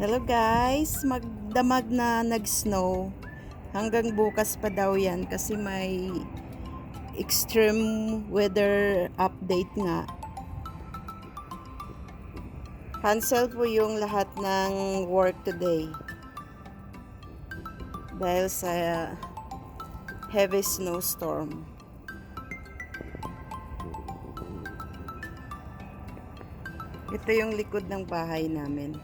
Hello guys, magdamag na nag-snow. Hanggang bukas pa daw yan kasi may extreme weather update nga. Cancel po yung lahat ng work today dahil sa heavy snowstorm. Ito yung likod ng bahay namin.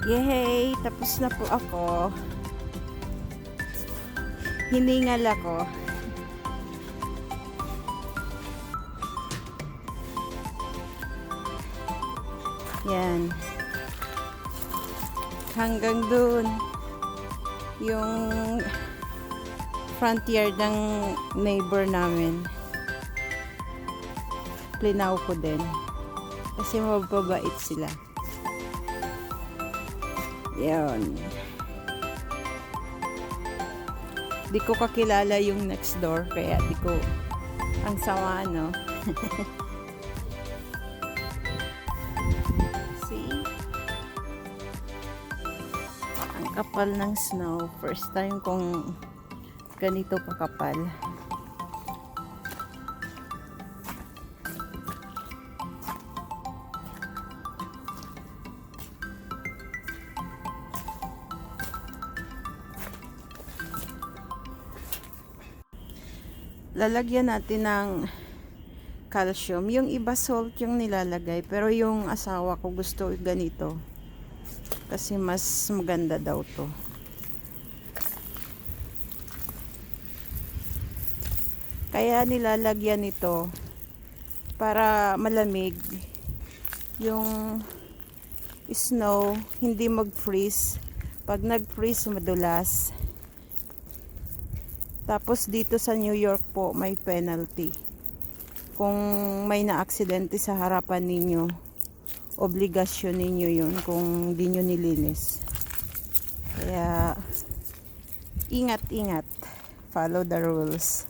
Yehey! Tapos na po ako. Hiningal ako. Yan. Hanggang dun. Yung front yard ng neighbor namin. Plinaw ko din. Kasi mababait sila. Yan. Di ko kakilala yung next door. Kaya di ko ang sama, no? See? Ang kapal ng snow. First time kong ganito kakapal. Lalagyan natin ng calcium. Yung iba salt yung nilalagay. Pero yung asawa ko gusto ganito. Kasi mas maganda daw to. Kaya nilalagyan ito para malamig. Yung snow hindi mag-freeze. Pag nag-freeze, madulas. Tapos dito sa New York po may penalty. Kung may na-aksidente sa harapan ninyo, obligasyon ninyo yun kung di nyo nilinis. Kaya ingat-ingat. Follow the rules.